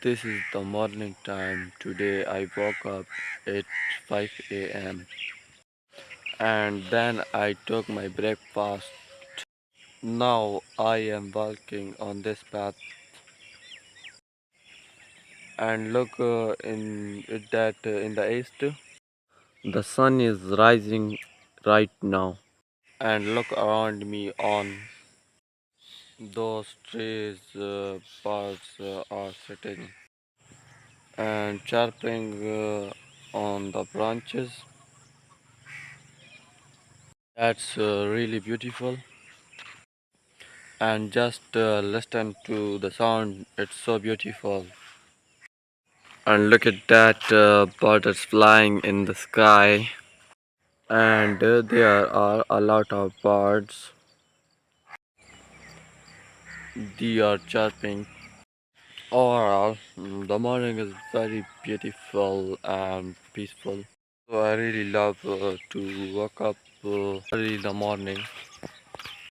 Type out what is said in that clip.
This is the morning time. Today I woke up at 5 a.m. and then I took my breakfast. Now I am walking on this path and look in that in the east. The sun is rising right now and look around me on those trees. Birds are sitting and chirping on the branches. That's really beautiful. And just listen to the sound, it's so beautiful. And look at that bird is flying in the sky. And there are a lot of birds. They are chirping. Overall, the morning is very beautiful and peaceful. So I really love to wake up early in the morning.